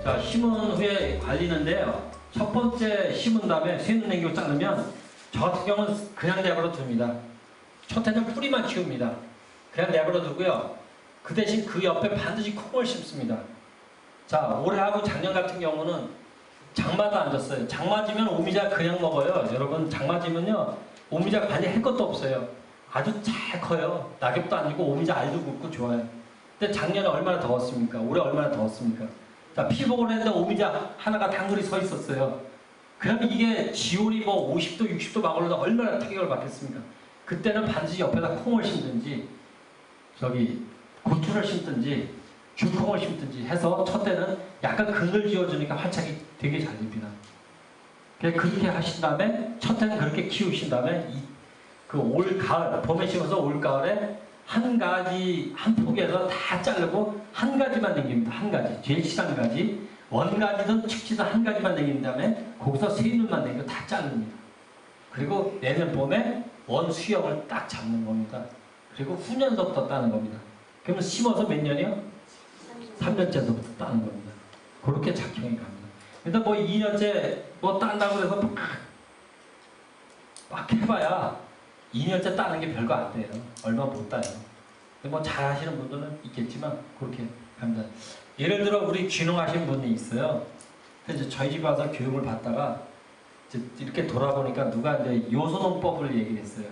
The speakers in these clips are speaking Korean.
자, 심은 후에 관리는데요. 첫 번째 심은 다음에 쇠는 냉겨 자르면 저 같은 경우는 그냥 내버려 둡니다. 첫 해는 뿌리만 키웁니다. 그냥 내버려 두고요. 그 대신 그 옆에 반드시 콩을 심습니다. 자, 올해하고 작년 같은 경우는 장마도 안 졌어요. 장마지면 오미자 그냥 먹어요. 여러분, 장마지면요 오미자 관리할 것도 없어요. 아주 잘 커요. 낙엽도 안 지고 오미자 알도 굵고 좋아요. 근데 작년에 얼마나 더웠습니까? 올해 얼마나 더웠습니까? 자, 피복을 했는데 오미자 하나가 당근이 서 있었어요. 그러면 이게 지온이 뭐 50도, 60도 막 올라도 얼마나 타격을 받겠습니까? 그때는 반드시 옆에다 콩을 심든지, 고추를 심든지, 귤콩을 심든지 해서 첫 때는 약간 그늘 지어주니까 활착이 되게 잘 됩니다. 그렇게 하신 다음에, 첫 때는 그렇게 키우신 다음에, 올 가을, 봄에 심어서 올 가을에 한 가지, 한 폭에서 다 자르고 한 가지만 남깁니다. 한 가지. 제일 실한 가지. 원가지든 측지든 한 가지만 남긴 다음에 거기서 세 눈만 남기고 다 자릅니다. 그리고 내년 봄에 원 수영을 딱 잡는 겁니다. 그리고 후년서부터 따는 겁니다. 그러면 심어서 몇 년이요? 3년째서부터 따는 겁니다. 그렇게 작형이 갑니다. 일단 뭐 2년째 뭐 딴다고 해서 막 해봐야 2년째 따는 게 별거 안 돼요. 얼마 못 따요. 뭐 잘 하시는 분들은 있겠지만 그렇게 합니다. 예를 들어 우리 귀농하신 분이 있어요. 그래서 저희 집 와서 교육을 받다가 이제 이렇게 돌아보니까 누가 이제 요소농법을 얘기를 했어요.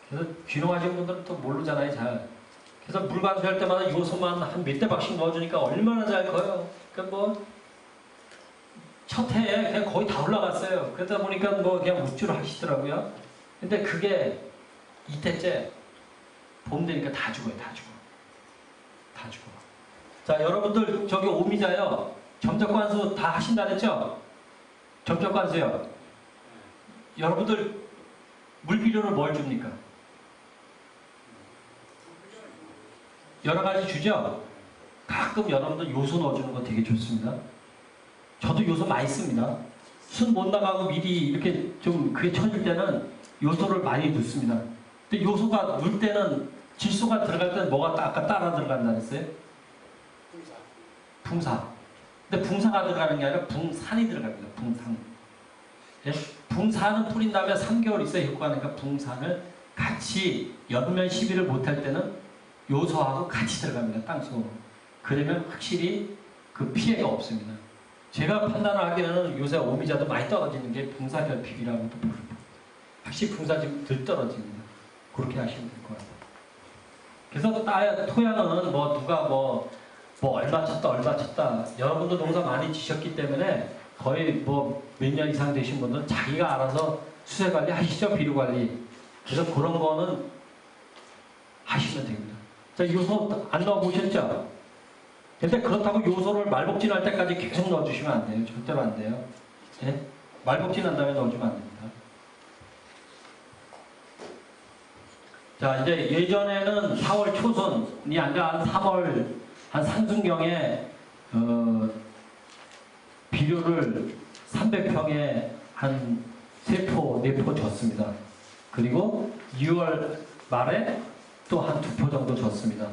그래서 귀농하신 분들은 또 모르잖아요, 잘. 그래서 물 관수할 때마다 요소만 한 몇 대박씩 넣어주니까 얼마나 잘 커요. 그러니까 뭐 첫 해에 그냥 거의 다 올라갔어요. 그러다 보니까 뭐 그냥 묵주를 하시더라고요. 근데 그게 이때째 봄 되니까 다 죽어요. 다 죽어. 다 죽어. 자, 여러분들 저기 오미자요. 점적관수 다 하신다 그랬죠? 점적관수요. 여러분들 물비료를 뭘 줍니까? 여러 가지 주죠? 가끔 여러분들 요소 넣어주는 거 되게 좋습니다. 저도 요소 많이 씁니다. 순 못 나가고 미리 이렇게 좀 그게 쳐질 때는 요소를 많이 넣습니다. 근데 요소가 넣을 때는 질소가 들어갈 때는 뭐가 아까 따라 들어간다 그랬어요? 붕사. 근데 붕사가 들어가는 게 아니라 붕산이 들어갑니다. 붕산. 예? 붕산은 뿌린 다음에 3개월 있어야 효과니까 붕산을 같이 연면 시비를 못할 때는 요소하고 같이 들어갑니다. 땅속으로. 그러면 확실히 그 피해가 없습니다. 제가 판단을 하기에는 요새 오미자도 많이 떨어지는 게 붕사결핍이라고도 부릅니다. 확실히 붕사 좀 덜 떨어집니다. 그렇게 하시면 될 것 같아요. 그래서 토양은 뭐 누가 뭐 얼마 쳤다 여러분도 농사 많이 지셨기 때문에 거의 뭐 몇 년 이상 되신 분들은 자기가 알아서 수세 관리 하시죠. 비료 관리. 그래서 그런 거는 하시면 됩니다. 자, 요소 안 넣어보셨죠? 근데 그렇다고 요소를 말복진할 때까지 계속 넣어주시면 안 돼요. 절대로 안 돼요. 예? 말복진한 다음에 넣어주면 안 됩니다. 자, 이제 예전에는 4월 초순이 아니라 한 3월 한 상순경에 비료를 300평에 한 3포, 4포 줬습니다. 그리고 6월 말에 또 한 2포 정도 줬습니다.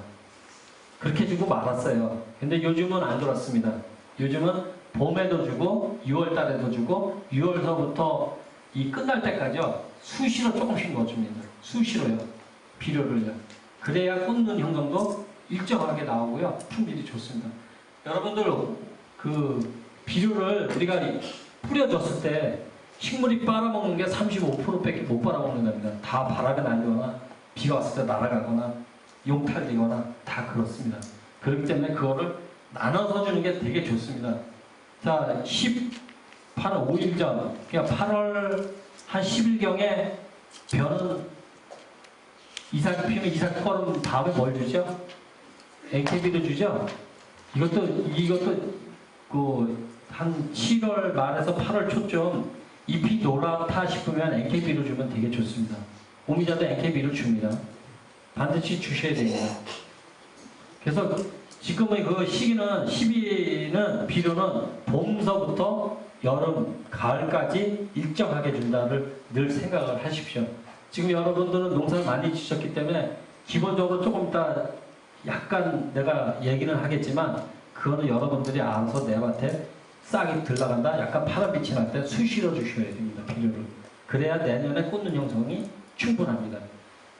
그렇게 주고 말았어요. 근데 요즘은 안 그렇습니다. 요즘은 봄에도 주고 6월 달에도 주고 6월서부터 이 끝날 때까지요. 수시로 조금씩 넣어줍니다. 수시로요. 비료를요. 그래야 꽂는 형성도 일정하게 나오고요. 품질이 좋습니다. 여러분들 그 비료를 우리가 뿌려줬을 때 식물이 빨아먹는 게 35%밖에 못 빨아먹는 겁니다. 다 바람에 날거나 비가 왔을 때 날아가거나 용탈되거나 다 그렇습니다. 그렇기 때문에 그거를 나눠서 주는 게 되게 좋습니다. 자, 5일 전, 그러니까 8월 한 10일경에 벼는 이삭이 피면 이삭 털은 다음에 뭘 주죠? AKB도 주죠? 이것도 한 7월 말에서 8월 초쯤 잎이 노랗다 싶으면 NKB를 주면 되게 좋습니다. 오미자도 NKB를 줍니다. 반드시 주셔야 됩니다. 그래서 지금의 그 시기는 12는 비료는 봄서부터 여름, 가을까지 일정하게 준다를 늘 생각을 하십시오. 지금 여러분들은 농사를 많이 지셨기 때문에 기본적으로 조금 이따 약간 내가 얘기는 하겠지만 그거는 여러분들이 알아서 내 밭에 싹이 들어간다. 약간 파란빛이 날 때 수시로 주셔야 됩니다. 비료를. 그래야 내년에 꽂는 형성이 충분합니다.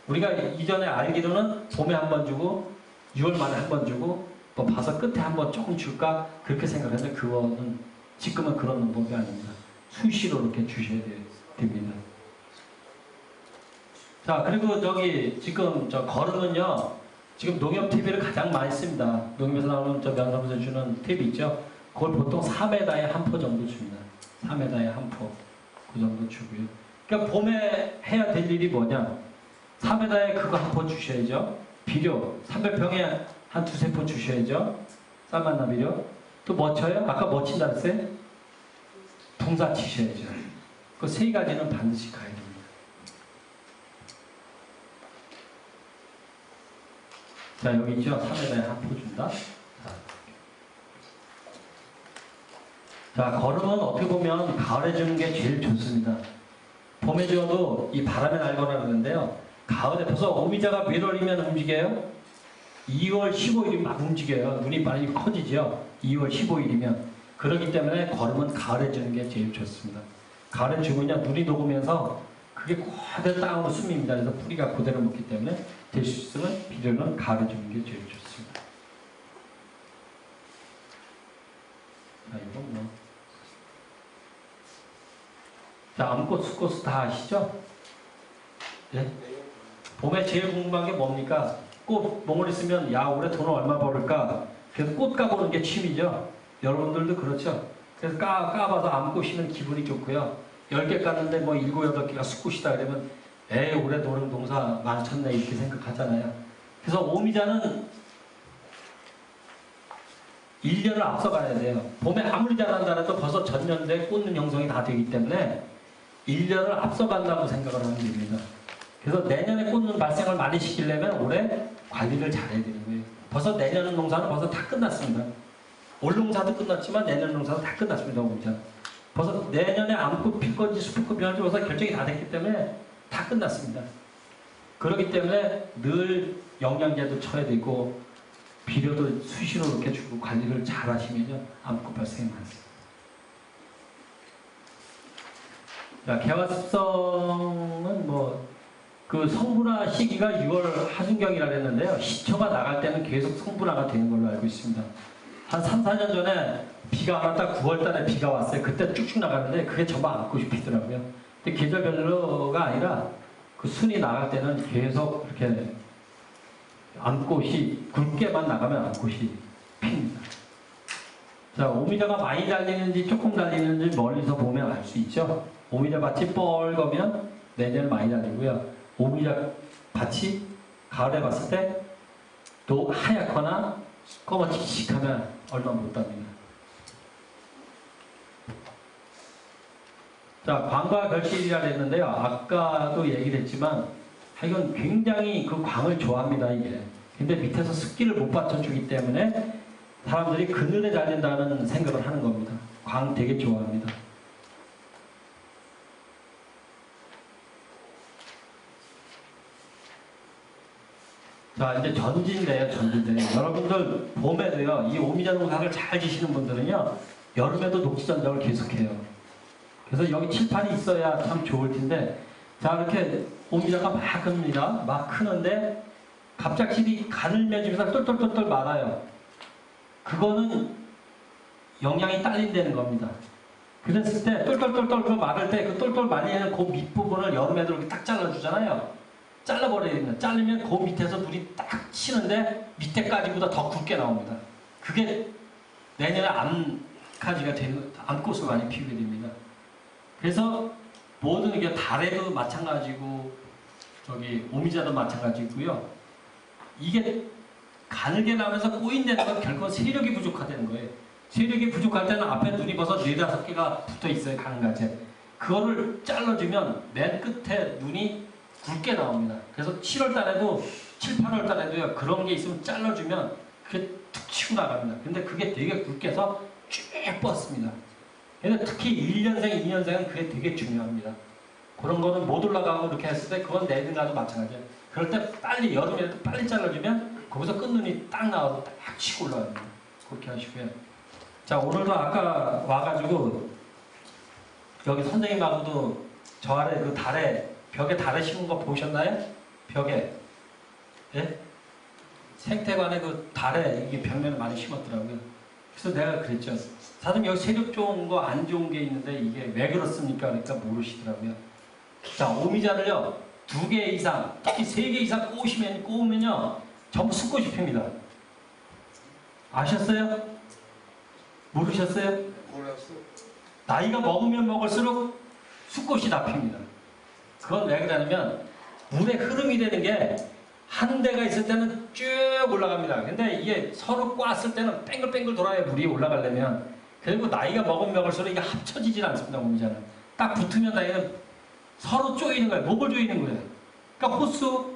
우리가 이전에 알기로는 봄에 한 번 주고 6월 말에 한 번 주고 또 봐서 끝에 한 번 조금 줄까 그렇게 생각했는데 그거는 지금은 그런 방법이 아닙니다. 수시로 이렇게 주셔야 됩니다. 자, 그리고 지금 거름은요, 지금 농협 TV를 가장 많이 씁니다. 농협에서 나오는 명사무소 주는 TV 있죠? 그걸 보통 4m에 한 포 정도 줍니다. 4m에 한 포. 그 정도 주고요. 그러니까 봄에 해야 될 일이 뭐냐? 4m에 그거 한 포 주셔야죠. 비료, 300평에 한 두세 포 주셔야죠. 쌀만나 비료. 또 뭐 쳐요? 아까 뭐 친다 그랬어요? 동사 치셔야죠. 그 세 가지는 반드시 가야 됩니다. 자, 여기 있죠? 3m에 한 포 준다. 자, 거름은 어떻게 보면 가을에 주는 게 제일 좋습니다. 봄에 지어도 이 바람에 날거나 그러는데요. 가을에 벌써 오미자가 몇 월이면 움직여요? 2월 15일이면 막 움직여요. 눈이 많이 커지죠? 2월 15일이면. 그렇기 때문에 거름은 가을에 주는 게 제일 좋습니다. 가을에 주면요, 눈이 녹으면서 그게 그대로 땅으로 숨입니다. 그래서 뿌리가 그대로 먹기 때문에 될 수 있으면 비료는 가을에 주는 게 제일 좋습니다. 자, 이건 뭐. 자, 암꽃, 수꽃 다 아시죠? 네? 봄에 제일 궁금한 게 뭡니까? 꽃 몽을 있으면 야 올해 돈을 얼마 벌을까? 그래서 꽃 까보는 게 취미죠. 여러분들도 그렇죠. 그래서 까봐서 암꽃이면 기분이 좋고요. 10개 깠는데 뭐 7, 8개가 수꽃이다 그러면 에이 올해 농사 많쳤네 이렇게 생각하잖아요. 그래서 오미자는 1년을 앞서가야 돼요. 봄에 아무리 잘한다 해도 벌써 전년도에 꽂는 형성이 다 되기 때문에 1년을 앞서간다고 생각을 하면 됩니다. 그래서 내년에 꽂는 발생을 많이 시키려면 올해 관리를 잘해야 되는 거예요. 벌써 내년 농사는 벌써 다 끝났습니다. 올 농사도 끝났지만 내년 농사도 다 끝났습니다. 오미자. 벌써 내년에 암꽃 필 건지 수풀꽃 필 건지 벌써 결정이 다 됐기 때문에 다 끝났습니다. 그렇기 때문에 늘 영양제도 쳐야 되고 비료도 수시로 이렇게 주고 관리를 잘 하시면요 암꽃 발생이 많습니다. 자, 개화습성은 그 성분화 시기가 6월 하순경이라 그랬는데요. 시초가 나갈 때는 계속 성분화가 되는 걸로 알고 있습니다. 한 3, 4년 전에 비가 안 왔다 9월 달에 비가 왔어요. 그때 쭉쭉 나가는데 그게 전부 암꽃이 피더라고요. 근데 계절별로가 아니라 그 순이 나갈 때는 계속 이렇게 암꽃이 굵게만 나가면 암꽃이 핍니다. 자, 오미자가 많이 달리는지 조금 달리는지 멀리서 보면 알 수 있죠. 오미자 밭이 뻘거면 내년에 많이 달리고요. 오미자 밭이 가을에 봤을 때 또 하얗거나 검어칙칙하면 얼마 못 답니다. 자, 광과 결실이라 했는데요. 아까도 얘기를 했지만 하여간 굉장히 그 광을 좋아합니다. 이게. 근데 밑에서 습기를 못 받쳐주기 때문에 사람들이 그늘에 달린다는 생각을 하는 겁니다. 광 되게 좋아합니다. 자, 이제 전진대예요, 전진대. 여러분들 봄에도요, 이 오미자 농사를 잘 지시는 분들은요, 여름에도 녹지전장을 계속해요. 그래서 여기 칠판이 있어야 참 좋을 텐데, 자, 이렇게 오미자가 막 큽니다. 막 크는데, 갑작스레 가늘면지면서 똘똘똘똘 말아요. 그거는 영양이 딸린다는 겁니다. 그랬을 때, 똘똘똘똘 그 마를 때, 그 똘똘 말리는 그 밑부분을 여름에도 이렇게 딱 잘라주잖아요. 잘라버려야 됩니다. 자르면 그 밑에서 물이 딱 치는데 밑에까지보다 더 굵게 나옵니다. 그게 내년에 암가지가 되는, 암꽃을 많이 피우게 됩니다. 그래서 모든 게 달에도 마찬가지고 저기 오미자도 마찬가지고요. 이게 가늘게 나면서 꼬인다는 건 결코 세력이 부족하다는 거예요. 세력이 부족할 때는 앞에 눈이 벌써 4-5개가 붙어 있어요. 가능하지. 그거를 잘라주면 맨 끝에 눈이 굵게 나옵니다. 그래서 7월 달에도 7, 8월 달에도요. 그런 게 있으면 잘라주면 그게 툭 치고 나갑니다. 근데 그게 되게 굵게 해서 쭉 뻗습니다. 근데 특히 1년생, 2년생은 그게 되게 중요합니다. 그런 거는 못 올라가고 이렇게 했을 때 그건 내든가도 마찬가지예요. 그럴 때 빨리 여름에 빨리 잘라주면 거기서 끝눈이 딱 나와서 딱 치고 올라갑니다. 그렇게 하시고요. 자, 오늘도 아까 와가지고 여기 선생님하고도 저 아래 그 달에 벽에 달에 심은 거 보셨나요? 벽에. 예? 생태관에 그 달에 이게 벽면에 많이 심었더라고요. 그래서 내가 그랬죠. 사실 여기 세력 좋은 거 안 좋은 게 있는데 이게 왜 그렇습니까? 그러니까 모르시더라고요. 자, 오미자를요. 2개 이상, 특히 3개 이상 꼬우면요. 전부 숫꽃이 핍니다. 아셨어요? 모르셨어요? 몰랐어. 나이가 먹으면 먹을수록 숫꽃이 다 핍니다. 그건 왜 그러냐면 물의 흐름이 되는 게 한 대가 있을 때는 쭉 올라갑니다. 근데 이게 서로 꽈을 때는 뺑글뺑글 돌아야 물이 올라가려면. 그리고 나이가 먹으면 먹을수록 이게 합쳐지질 않습니다. 오미자는. 딱 붙으면 나이는 서로 쪼이는 거예요. 목을 조이는 거예요. 그러니까 호수,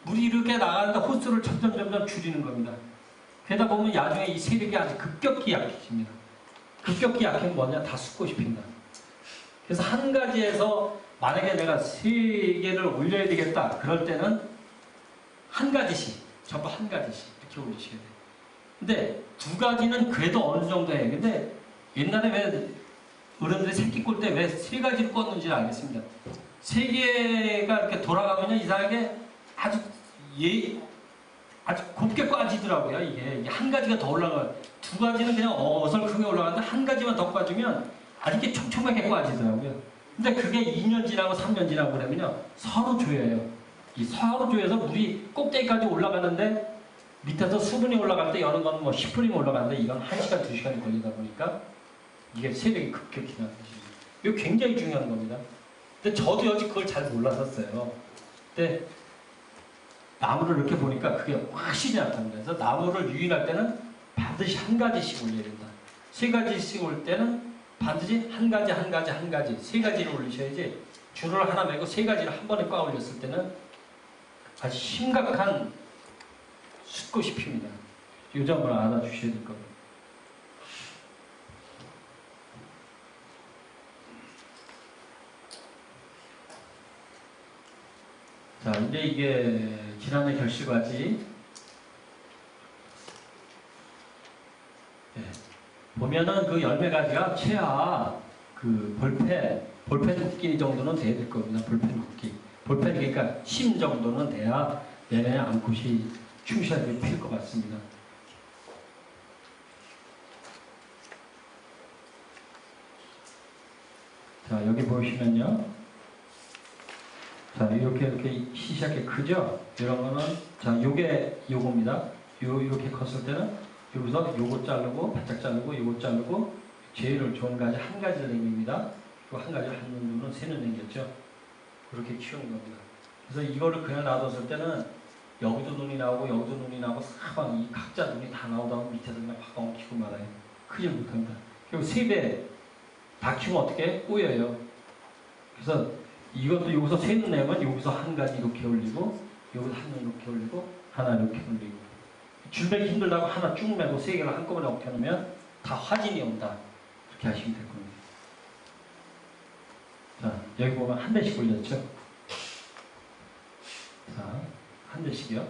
물이 이렇게 나가는데 호수를 점점 줄이는 겁니다. 그러다 보면 나중에 이 세력이 아주 급격히 약해집니다. 급격히 약해면 뭐냐? 다 숫꽃이 핀다. 그래서 한 가지에서 만약에 내가 3개를 올려야 되겠다. 그럴 때는 한 가지씩, 전부 한 가지씩 이렇게 올리셔야 돼요. 근데 2가지는 그래도 어느 정도 해요. 근데 옛날에 왜 어른들이 새끼 꼴 때 왜 3가지를 꽂는지 알겠습니다. 3개가 이렇게 돌아가면요, 이상하게 아주 곱게 꽈지더라고요. 이게 한 가지가 더 올라가요. 2가지는 그냥 어설프게 올라가는데 한 가지만 더 꽈주면 아주 이렇게 촘촘하게 꽈지더라고요. 근데 그게 2년 지나고 3년 지나고 그러면요, 서로 조여요. 이 서로 조여서 물이 꼭대기까지 올라가는데 밑에서 수분이 올라갈 때 여는 건 뭐 10분이면 올라가는데 이건 1시간, 2시간이 걸리다 보니까 이게 세력이 급격히 나는 것입니다. 이거 굉장히 중요한 겁니다. 근데 저도 여지 그걸 잘 몰랐었어요. 근데 나무를 이렇게 보니까 그게 확실히 나타납니다. 그래서 나무를 유인할 때는 반드시 한 가지씩 올려야 된다. 3가지씩 올 때는 반드시 한 가지, 3가지를 올리셔야지 줄을 하나 매고 3가지를 한 번에 꽉 올렸을 때는 아주 심각한 숫꽃이 핍니다. 이 점을 알아주셔야 될 겁니다. 자, 이제 이게 지난해 결실과지. 네. 보면은 그 열매가지가 최하 그 볼펜 굵기 정도는 돼야 될 겁니다. 볼펜 굵기. 볼펜 그러니까 심 정도는 돼야 내년에 암컷이 충실하게 필 것 같습니다. 자, 여기 보시면요. 자, 이렇게 시시하게 크죠? 이런 거는, 자, 요겁니다. 요렇게 컸을 때는 여기서 요거 자르고, 바짝 자르고, 요거 자르고, 제일 좋은 가지 한 가지를 남깁니다. 그 한 가지를 한 놈은 세는 남겼죠. 그렇게 키우는 겁니다. 그래서 이거를 그냥 놔뒀을 때는 여기도 눈이 나오고, 여기도 눈이 나오고, 사방 이 각자 눈이 다 나오다 보면 밑에서 그냥 확 엉키고 말아요. 크지 못합니다. 그리고 3배 다 키우면 어떻게? 꼬여요. 그래서 이것도 여기서 세는 내면 여기서 한 가지 이렇게 올리고, 여기서 한 번 이렇게 올리고, 하나 이렇게 올리고. 줄매기 힘들다고 하나 쭉 매고 3개를 한꺼번에 엉켜놓으면 다 화진이 온다. 그렇게 하시면 될 겁니다. 자, 여기 보면 한 대씩 올렸죠? 자, 한 대씩이요.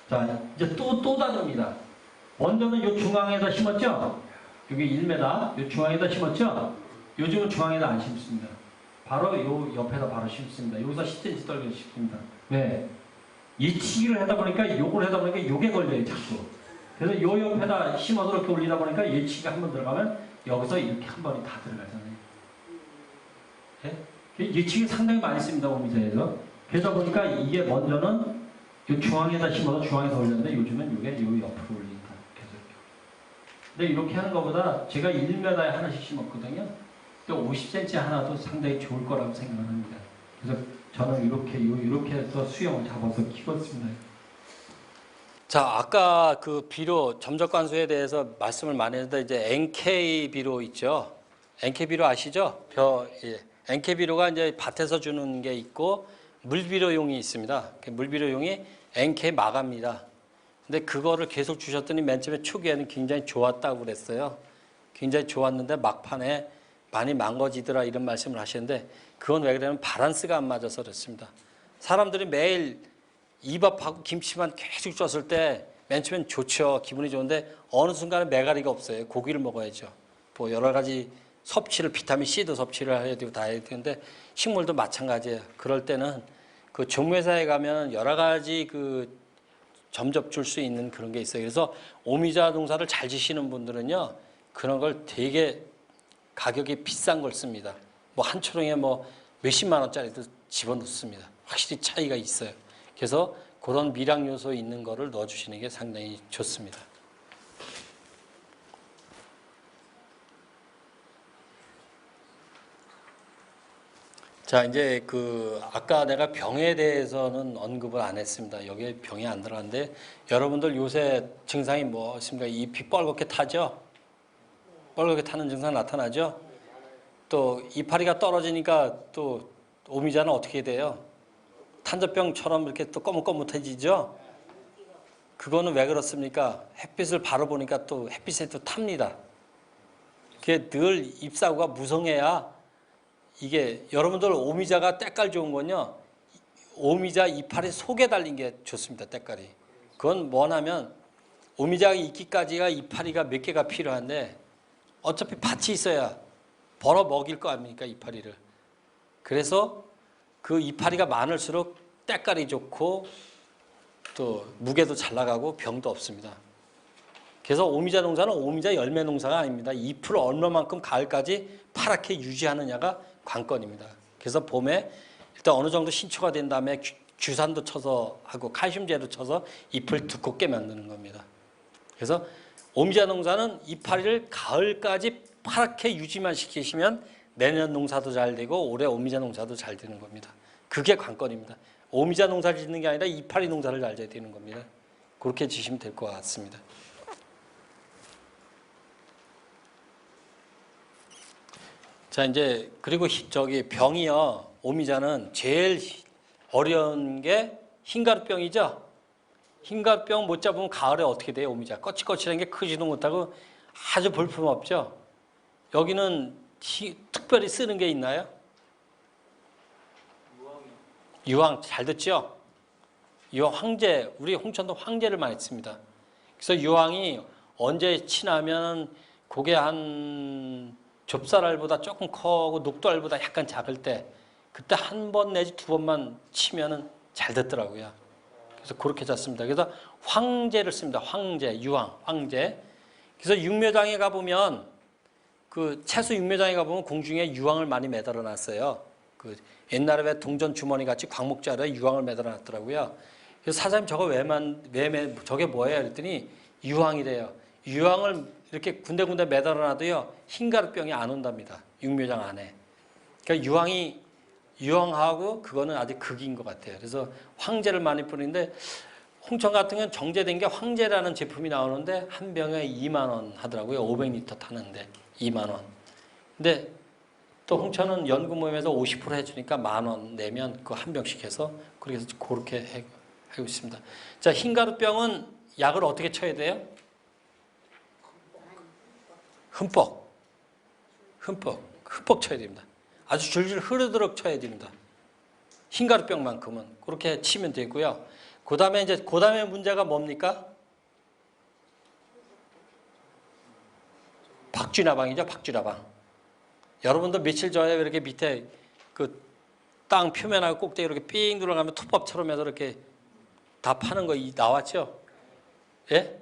자, 이제 또 다릅니다. 먼저는 요 중앙에다 심었죠? 여기 1m, 요 중앙에다 심었죠? 요즘은 중앙에다 안 심습니다. 바로 요 옆에다 바로 심습니다. 여기서 10cm 떨겨 심습니다. 왜? 예치기를 하다 보니까 요걸 하다 보니까 요게 걸려요, 자꾸. 그래서 요 옆에다 심어서 이렇게 올리다 보니까 예치기가 한 번 들어가면 여기서 이렇게 한 번이 다 들어가잖아요. 네? 예치기 상당히 많이 씁니다, 오미자에서. 그러다 보니까 이게 먼저는 요 중앙에다 심어서 중앙에서 올렸는데 요즘은 요게 요 옆으로 올린다. 계속. 근데 이렇게 하는 것보다 제가 1m에 하나씩 심었거든요. 또 50cm 하나도 상당히 좋을 거라고 생각을 합니다. 그래서 저는 이렇게 해서 수영을 잡아서 키웠습니다. 자, 아까 그 비료 점적관수에 대해서 말씀을 많이 했는데 이제 NK 비료 있죠. NK 비료 아시죠? NK 비료가 이제 밭에서 주는 게 있고 물비료용이 있습니다. 물비료용이 NK 마가입니다. 근데 그거를 계속 주셨더니 맨 처음에 초기에는 굉장히 좋았다고 그랬어요. 굉장히 좋았는데 막판에 많이 망가지더라 이런 말씀을 하시는데 그건 왜 그러냐면 밸런스가 안 맞아서 그렇습니다. 사람들이 매일 이밥하고 김치만 계속 쪘을 때 맨 처음엔 좋죠. 기분이 좋은데 어느 순간에 매가리가 없어요. 고기를 먹어야죠. 뭐 여러 가지 섭취를 비타민 C도 섭취를 해야 되고 다 해야 되는데 식물도 마찬가지예요. 그럴 때는 그 종묘사에 가면 여러 가지 그 점접 줄 수 있는 그런 게 있어요. 그래서 오미자 농사를 잘 지시는 분들은요. 그런 걸 되게 가격이 비싼 걸 씁니다. 뭐 한 초롱에 뭐 몇십만 원짜리도 집어넣습니다. 확실히 차이가 있어요. 그래서 그런 미량 요소 있는 거를 넣어주시는 게 상당히 좋습니다. 자, 이제 그 아까 내가 병에 대해서는 언급을 안 했습니다. 여기에 병이 안 들어갔는데 여러분들 요새 증상이 뭐 있습니까? 잎이 뻘겋게 타죠? 뻘겋게 타는 증상 나타나죠? 또 이파리가 떨어지니까 또 오미자는 어떻게 돼요? 탄저병처럼 이렇게 또 거뭇거뭇해지죠? 그거는 왜 그렇습니까? 햇빛을 바로 보니까 또 햇빛에 또 탑니다. 그게 늘 잎사구가 무성해야 이게 여러분들 오미자가 때깔 좋은 건요. 오미자 이파리 속에 달린 게 좋습니다. 때깔이. 그건 뭐냐면 오미자가 있기까지가 이파리가 몇 개가 필요한데 어차피 밭이 있어야 벌어 먹일 거 아닙니까? 이파리를. 그래서 그 이파리가 많을수록 때깔이 좋고 또 무게도 잘 나가고 병도 없습니다. 그래서 오미자 농사는 오미자 열매 농사가 아닙니다. 잎을 얼마만큼 가을까지 파랗게 유지하느냐가 관건입니다. 그래서 봄에 일단 어느 정도 신초가 된 다음에 규산도 쳐서 하고 칼슘제도 쳐서 잎을 두껍게 만드는 겁니다. 그래서 오미자 농사는 이파리를 가을까지 파랗게 유지만 시키시면 내년 농사도 잘 되고 올해 오미자 농사도 잘 되는 겁니다. 그게 관건입니다. 오미자 농사를 짓는 게 아니라 이파리 농사를 잘 져야 되는 겁니다. 그렇게 지시면 될 것 같습니다. 자, 이제 그리고 저기 병이요. 오미자는 제일 어려운 게 흰가루병이죠. 흰가루병 못 잡으면 가을에 어떻게 돼요? 오미자 거칠거칠한 게 크지도 못하고 아주 볼품없죠. 여기는 특별히 쓰는 게 있나요? 유황 잘 듣죠? 유황 황제, 우리 홍천도 황제를 많이 씁니다. 그래서 유황이 언제 치나면 그게 한 좁쌀알보다 조금 커고 녹두알보다 약간 작을 때 그때 한 번 내지 두 번만 치면은 잘 듣더라고요. 그래서 그렇게 잤습니다. 그래서 황제를 씁니다. 황제, 유황, 황제. 그래서 육묘장에 가보면 그 채수 육묘장에 가보면 공중에 유황을 많이 매달아 놨어요. 그 옛날에 왜 동전 주머니 같이 광목자루에 유황을 매달아 놨더라고요. 그래서 사장님 저거 저게 뭐예요? 그랬더니 유황이래요. 유황을 이렇게 군데군데 매달아 놔도요. 흰가루병이 안 온답니다. 육묘장 안에. 그러니까 유황하고 그거는 아직 극인 것 같아요. 그래서 황제를 많이 뿌리는데 홍천 같은 경우는 정제된 게 황제라는 제품이 나오는데 한 병에 2만 원 하더라고요. 500리터 타는데 2만 원. 근데 또 홍천은 연구 모임에서 50% 해주니까 10,000원 내면 그 한 병씩 해서 그래서 그렇게 하고 있습니다. 자, 흰가루병은 약을 어떻게 쳐야 돼요? 흠뻑 쳐야 됩니다. 아주 줄줄 흐르도록 쳐야 됩니다. 흰가루병만큼은 그렇게 치면 되고요. 그 다음에 문제가 뭡니까? 박쥐나방이죠, 박쥐나방. 여러분도 며칠 전에 이렇게 밑에 그 땅 표면하고 꼭대기 이렇게 삥 들어가면 톱밥처럼 해서 이렇게 다 파는 거 나왔죠? 예?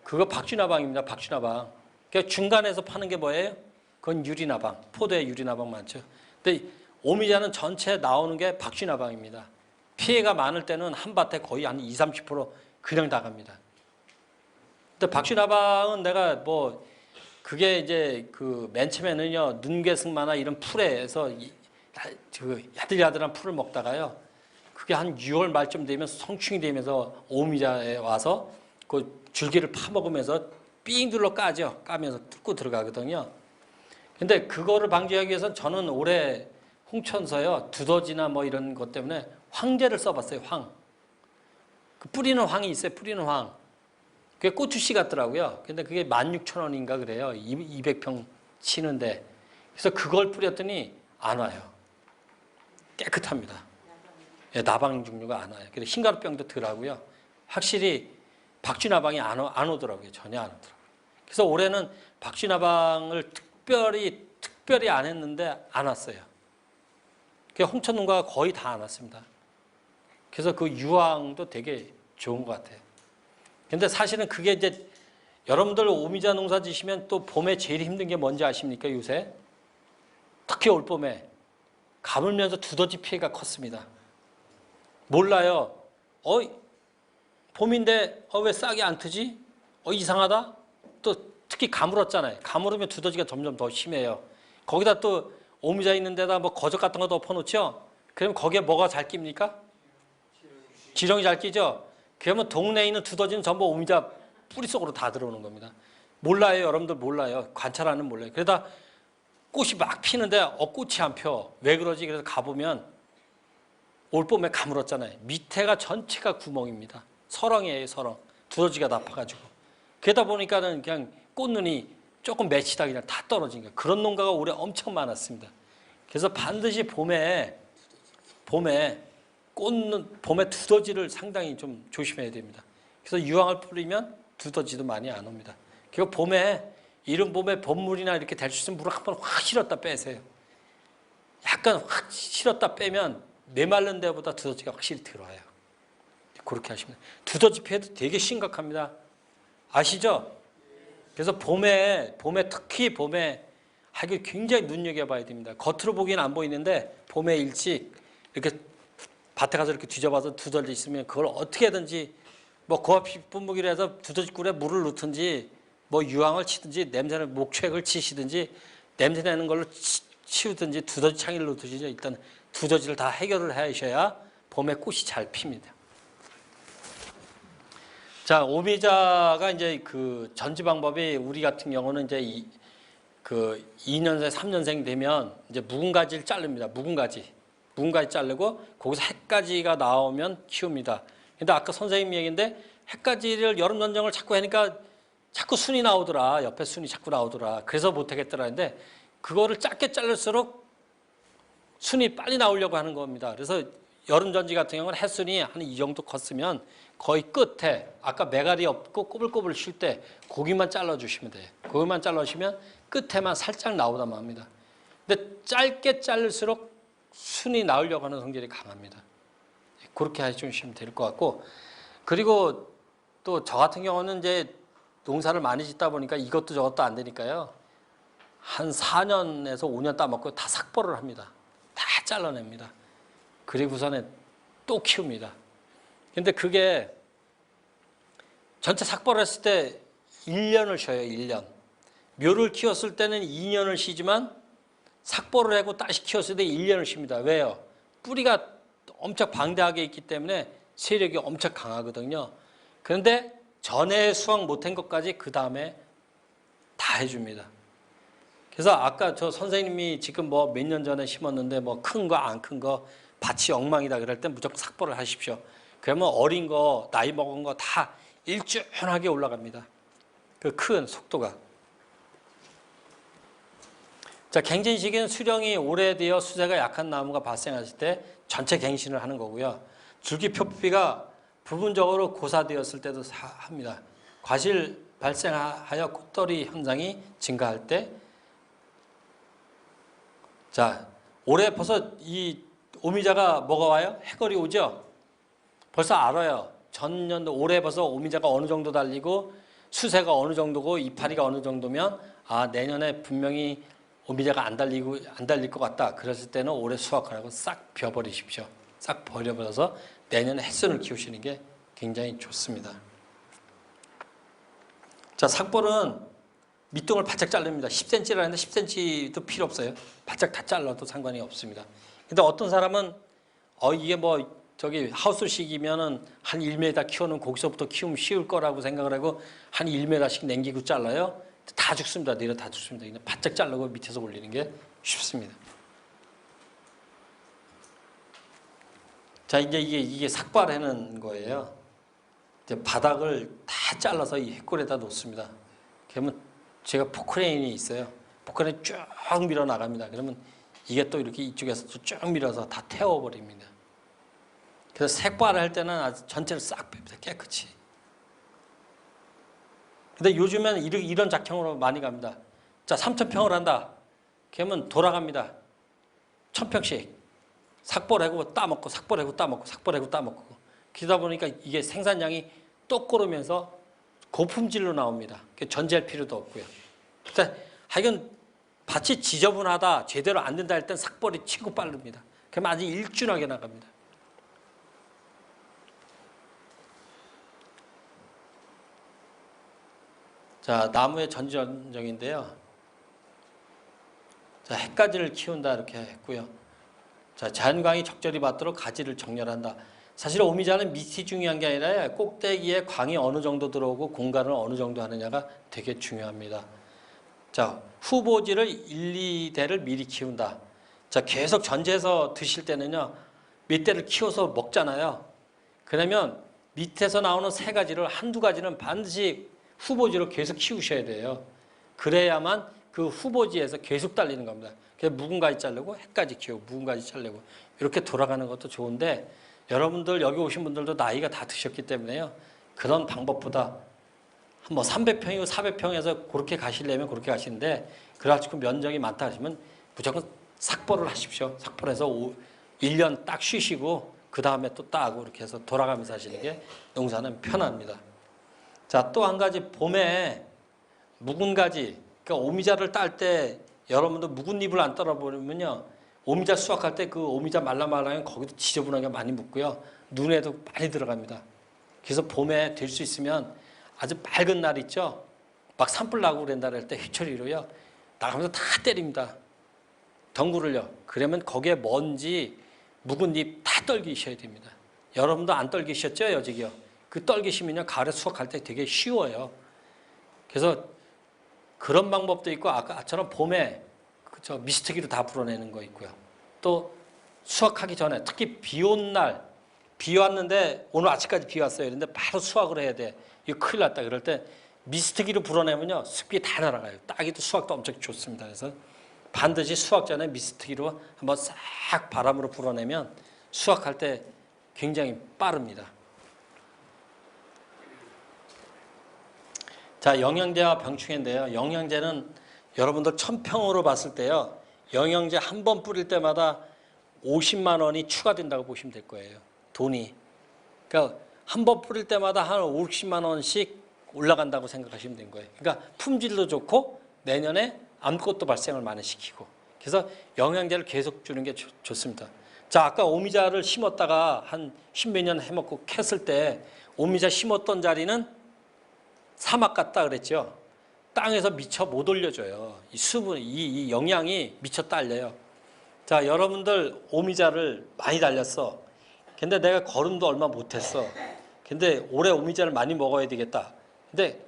그거 박쥐나방입니다, 박쥐나방. 그 중간에서 파는 게 뭐예요? 그건 유리나방, 포도에 유리나방 많죠. 근데 오미자는 전체 나오는 게 박쥐나방입니다. 피해가 많을 때는 한 밭에 거의 한 20, 30% 그냥 나갑니다. 근데 박쥐나방은 내가 뭐 그게 이제 그 맨 처음에는요 눈개승마나 이런 풀에서 그 야들야들한 풀을 먹다가요 그게 한 6월 말쯤 되면 성충이 되면서 오미자에 와서 그 줄기를 파먹으면서 삥 둘러 까면서 뚫고 들어가거든요. 근데 그거를 방지하기 위해서 저는 올해 홍천서요 두더지나 뭐 이런 것 때문에 황제를 써봤어요. 그 뿌리는 황이 있어요. 뿌리는 황. 그게 고추씨 같더라고요. 근데 그게 16,000원인가 그래요. 200평 치는데. 그래서 그걸 뿌렸더니 안 와요. 깨끗합니다. 예, 나방 종류가 안 와요. 그래서 흰가루병도 덜 하고요. 확실히 박쥐나방이 안 오더라고요. 전혀 안 오더라고요. 그래서 올해는 박쥐나방을 특별히 안 했는데 안 왔어요. 그 홍천 농가가 거의 다 안 왔습니다. 그래서 그 유황도 되게 좋은 것 같아요. 근데 사실은 그게 이제 여러분들 오미자 농사 지시면 또 봄에 제일 힘든 게 뭔지 아십니까? 요새 특히 올봄에 가물면서 두더지 피해가 컸습니다. 몰라요. 봄인데 왜 싹이 안 트지? 이상하다. 또 특히 가물었잖아요. 가물으면 두더지가 점점 더 심해요. 거기다 또 오미자 있는 데다 뭐 거적 같은 거 덮어놓죠. 그러면 거기에 뭐가 잘 낍니까? 지렁이 잘 끼죠. 그러면 동네에 있는 두더지는 전부 오미자 뿌리 속으로 다 들어오는 겁니다. 몰라요. 여러분들 몰라요. 관찰하는 몰라요. 그러다 꽃이 막 피는데 꽃이 안 펴. 왜 그러지? 그래서 가보면 올봄에 가물었잖아요. 밑에가 전체가 구멍입니다. 서렁이에요. 서렁. 두더지가 다 파가지고. 그러다 보니까는 그냥 꽃눈이 조금 맺히다 그냥 다 떨어진 거예요. 그런 농가가 올해 엄청 많았습니다. 그래서 반드시 봄에 봄에 두더지를 상당히 좀 조심해야 됩니다. 그래서 유황을 뿌리면 두더지도 많이 안 옵니다. 그리고 이른 봄에 봄물이나 이렇게 될 수 있으면 물을 한번 확 실었다 빼세요. 약간 확 실었다 빼면 메마른 데보다 두더지가 확실히 들어와요. 그렇게 하시면 두더지 피해도 되게 심각합니다. 아시죠? 그래서 특히 봄에 하기 굉장히 눈여겨봐야 됩니다. 겉으로 보기는 안 보이는데 봄에 일찍 이렇게 밭에 가서 이렇게 뒤져봐서 두더지 있으면 그걸 어떻게든지 뭐 고압 분무기로 해서 두더지 꿀에 물을 넣든지 뭐 유황을 치든지 냄새는 목초액을 치시든지 냄새 나는 걸로 치우든지 두더지 창의를 넣든지 일단 두더지를 다 해결을 하셔야 봄에 꽃이 잘 핍니다. 자, 오미자가 이제 그 전지 방법이 우리 같은 경우는 이제 그 2년생, 3년생 되면 이제 묵은 가지를 자릅니다. 묵은 가지 자르고 거기서 햇가지가 나오면 키웁니다. 근데 아까 선생님 얘기인데 햇가지를 여름 전쟁을 자꾸 하니까 자꾸 순이 나오더라. 옆에 순이 자꾸 나오더라. 그래서 못하겠더라 했는데 그거를 짧게 자를수록 순이 빨리 나오려고 하는 겁니다. 그래서 여름 전지 같은 경우는 햇순이 한 이 정도 컸으면 거의 끝에 아까 매갈이 없고 꼬불꼬불 쉴 때 고기만 잘라주시면 돼요. 고기만 잘라주시면 끝에만 살짝 나오다 맙니다. 근데 짧게 자를수록 순이 나오려고 하는 성질이 강합니다. 그렇게 해주시면 될 것 같고, 그리고 또 저 같은 경우는 이제 농사를 많이 짓다 보니까 이것도 저것도 안 되니까요. 한 4년에서 5년 따먹고 다 삭벌을 합니다. 다 잘라냅니다. 그리고서는 또 키웁니다. 근데 그게 전체 삭벌을 했을 때 1년을 쉬어요. 1년. 묘를 키웠을 때는 2년을 쉬지만 삭벌을 하고 다시 키웠을 때 1년을 쉽니다. 왜요? 뿌리가 엄청 방대하게 있기 때문에 세력이 엄청 강하거든요. 그런데 전에 수확 못한 것까지 그 다음에 다 해줍니다. 그래서 아까 저 선생님이 지금 뭐 몇 년 전에 심었는데 뭐 큰 거 안 큰 거 밭이 엉망이다 그럴 때 무조건 삭벌을 하십시오. 그러면 어린 거 나이 먹은 거 다 일주하게 올라갑니다. 그 큰 속도가. 자, 갱신 시기는 수령이 오래되어 수세가 약한 나무가 발생했을 때 전체 갱신을 하는 거고요. 줄기 표피가 부분적으로 고사되었을 때도 합니다. 과실 발생하여 꽃더리 현상이 증가할 때, 자, 올해 벌써 이 오미자가 뭐가 와요? 해걸이 오죠? 벌써 알아요. 전년도 올해 벌써 오미자가 어느 정도 달리고 수세가 어느 정도고 이파리가 어느 정도면 내년에 분명히 오미자가 안 달릴 것 같다. 그랬을 때는 올해 수확하라고 싹 벼버리십시오. 싹 버려버려서 내년에 햇순을 키우시는 게 굉장히 좋습니다. 자, 삭벌은 밑둥을 바짝 자릅니다. 10cm라는데 10cm도 필요 없어요. 바짝 다 잘라도 상관이 없습니다. 근데 어떤 사람은 이게 뭐 저기 하우스식이면은 한 1m 키우는 거기서부터 키우면 쉬울 거라고 생각을 하고 한 1m씩 남기고 잘라요. 다 죽습니다. 내려 다 죽습니다. 그냥 바짝 자르고 밑에서 올리는 게 쉽습니다. 자, 이제 이게 삭발하는 거예요. 이제 바닥을 다 잘라서 이 해골에다 놓습니다. 그러면 제가 포크레인이 있어요. 포크레인 쭉 밀어 나갑니다. 그러면 이게 또 이렇게 이쪽에서 쭉 밀어서 다 태워버립니다. 그래서 색발을 할 때는 아주 전체를 싹 뺍니다. 깨끗이. 근데 요즘에는 이런 작형으로 많이 갑니다. 자, 3,000평을 한다. 그러면 돌아갑니다. 1,000평씩. 삭발하고 따먹고, 삭발하고 따먹고, 삭발하고 따먹고. 그러다 보니까 이게 생산량이 똑 고르면서 고품질로 나옵니다. 전지할 필요도 없고요. 그러니까 하여간 밭이 지저분하다, 제대로 안 된다 할 땐 삭발이 최고 빠릅니다. 그러면 아주 일준하게 나갑니다. 자, 나무의 전지전정인데요. 자, 햇가지를 키운다 이렇게 했고요. 자, 자연광이 적절히 받도록 가지를 정렬한다. 사실 오미자는 밑이 중요한 게 아니라 꼭대기에 광이 어느 정도 들어오고 공간을 어느 정도 하느냐가 되게 중요합니다. 자, 후보지를 1, 2대를 미리 키운다. 자, 계속 전지해서 드실 때는요, 몇 대를 키워서 먹잖아요. 그러면 밑에서 나오는 세 가지를 한두 가지는 반드시 후보지로 계속 키우셔야 돼요. 그래야만 그 후보지에서 계속 달리는 겁니다. 그래서 묵은 가지 자르고 햇가지 키우고 묵은 가지 자르고 이렇게 돌아가는 것도 좋은데 여러분들 여기 오신 분들도 나이가 다 드셨기 때문에요. 그런 방법보다 뭐 300평이고 400평에서 그렇게 가시려면 그렇게 가시는데 그래가지고 면적이 많다 하시면 무조건 삭발을 하십시오. 삭발해서 1년 딱 쉬시고 그 다음에 또 따고 이렇게 해서 돌아가면서 하시는 게 농사는 편합니다. 자, 또 한 가지 봄에 묵은 가지, 그러니까 오미자를 딸 때 여러분들 묵은 잎을 안 떨어버리면요, 오미자 수확할 때 그 오미자 말랑말랑한 거기도 지저분하게 많이 묻고요, 눈에도 많이 들어갑니다. 그래서 봄에 될 수 있으면 아주 맑은 날 있죠, 막 산불 나고 그런다 할 때 해초리로요 나가면서 다 때립니다. 덩굴을요. 그러면 거기에 먼지, 묵은 잎 다 떨기셔야 됩니다. 여러분도 안 떨기셨죠, 여직이요? 그 떨기시면요 가을에 수확할 때 되게 쉬워요. 그래서 그런 방법도 있고 아까처럼 봄에 저 미스트기로 다 불어내는 거 있고요. 또 수확하기 전에 특히 비 온 날, 비 왔는데 오늘 아침까지 비 왔어요. 그런데 바로 수확을 해야 돼. 이거 큰일 났다. 그럴 때 미스트기로 불어내면요 습기 다 날아가요. 따기도 수확도 엄청 좋습니다. 그래서 반드시 수확 전에 미스트기로 한번 싹 바람으로 불어내면 수확할 때 굉장히 빠릅니다. 자, 영양제와 병충해인데요. 영양제는 여러분들 1,000평으로 봤을 때요, 영양제 한 번 뿌릴 때마다 50만 원이 추가된다고 보시면 될 거예요. 돈이. 그러니까 한 번 뿌릴 때마다 한 50만 원씩 올라간다고 생각하시면 된 거예요. 그러니까 품질도 좋고 내년에 암컷도 발생을 많이 시키고. 그래서 영양제를 계속 주는 게 좋습니다. 자, 아까 오미자를 심었다가 한 10몇 년 해먹고 캤을 때 오미자 심었던 자리는 사막 같다 그랬죠. 땅에서 미처 못 올려줘요. 이 수분, 이 영양이 미처 딸려요. 자, 여러분들 오미자를 많이 달렸어. 근데 내가 걸음도 얼마 못했어. 근데 올해 오미자를 많이 먹어야 되겠다. 근데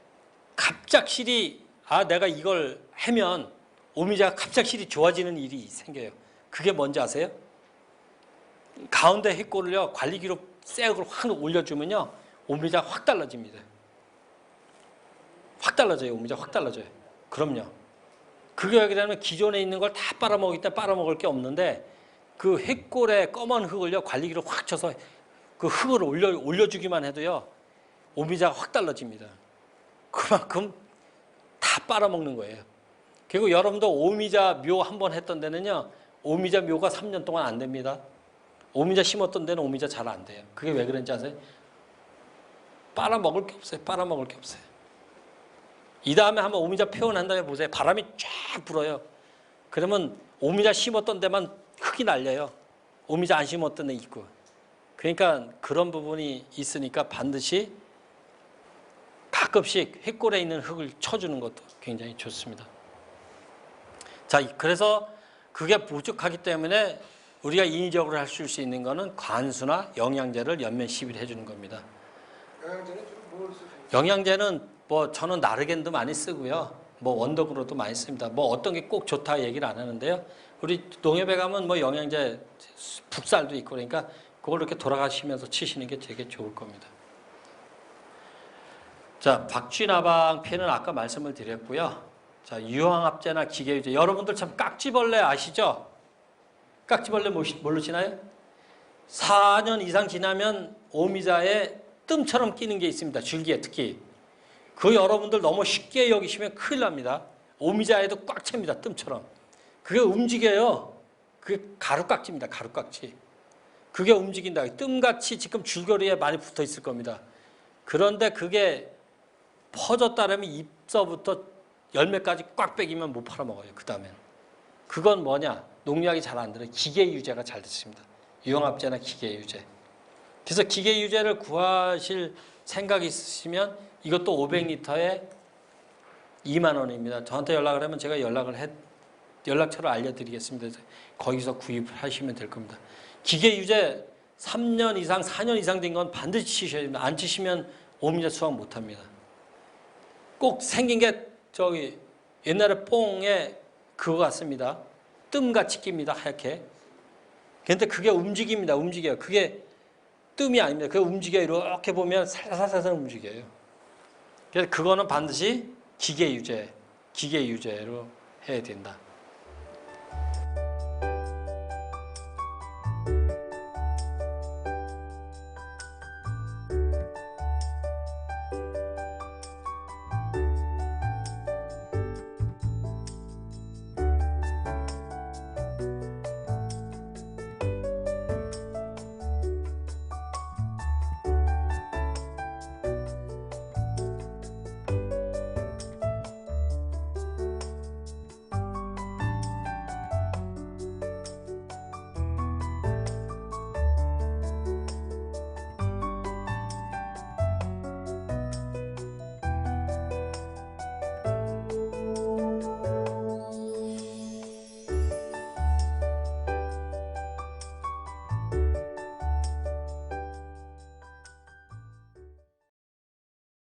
갑작스레 내가 이걸 하면 오미자가 갑작스레 좋아지는 일이 생겨요. 그게 뭔지 아세요? 가운데 해골을요 관리기로 쇠약을 확 올려주면요 오미자가 확 달라집니다. 확 달라져요. 오미자 확 달라져요. 그럼요. 그게 왜 그러냐면 기존에 있는 걸 다 빨아먹을 때 빨아먹을 게 없는데 그 햇골에 검은 흙을요 관리기로 확 쳐서 그 흙을 올려주기만 해도요 오미자가 확 달라집니다. 그만큼 다 빨아먹는 거예요. 그리고 여러분도 오미자 묘 한 번 했던 데는요 오미자 묘가 3년 동안 안 됩니다. 오미자 심었던 데는 오미자 잘 안 돼요. 그게 왜 그런지 아세요? 빨아먹을 게 없어요. 빨아먹을 게 없어요. 이 다음에 한번 오미자 표현한 다음에 보세요. 바람이 쫙 불어요. 그러면 오미자 심었던 데만 흙이 날려요. 오미자 안 심었던 데 있고. 그러니까 그런 부분이 있으니까 반드시 가끔씩 햇골에 있는 흙을 쳐주는 것도 굉장히 좋습니다. 자, 그래서 그게 부족하기 때문에 우리가 인위적으로 할 수 있는 거는 관수나 영양제를 연면 시비를 해주는 겁니다. 영양제는 주로 뭘 쓰세요? 영양제는 뭐 저는 나르겐도 많이 쓰고요. 뭐 원덕으로도 많이 씁니다. 뭐 어떤 게 꼭 좋다 얘기를 안 하는데요. 우리 농협에 가면 뭐 영양제 북살도 있고 그러니까 그걸 이렇게 돌아가시면서 치시는 게 되게 좋을 겁니다. 자, 박쥐나방 피해는 아까 말씀을 드렸고요. 자, 유황합제나 기계유제. 여러분들 참 깍지벌레 아시죠? 깍지벌레 모르시나요? 4년 이상 지나면 오미자에 뜸처럼 끼는 게 있습니다. 줄기에 특히. 그 여러분들 너무 쉽게 여기시면 큰일 납니다. 오미자에도 꽉 찹니다. 뜸처럼. 그게 움직여요. 그게 가루깍지입니다. 가루깍지. 그게 움직인다. 뜸같이 지금 줄거리에 많이 붙어 있을 겁니다. 그런데 그게 퍼졌다라면 잎서부터 열매까지 꽉 빼기면 못 팔아먹어요. 그 다음엔. 그건 뭐냐? 농약이 잘 안 들어요. 기계유제가 잘 됐습니다. 유황합제나 기계유제. 그래서 기계유제를 구하실 생각이 있으시면 이것도 500리터에 2만 원입니다. 저한테 연락을 하면 제가 연락처를 알려드리겠습니다. 거기서 구입하시면 될 겁니다. 기계유제 3년 이상, 4년 이상 된 건 반드시 치셔야 됩니다. 안 치시면 오미자 수확 못합니다. 꼭 생긴 게 저기 옛날에 뽕에 그거 같습니다. 뜸같이 낍니다. 하얗게. 근데 그게 움직입니다. 움직여요. 그게 뜸이 아닙니다. 그게 움직여요. 이렇게 보면 살살살살 움직여요. 그래서 그거는 반드시 기계유제로 해야 된다.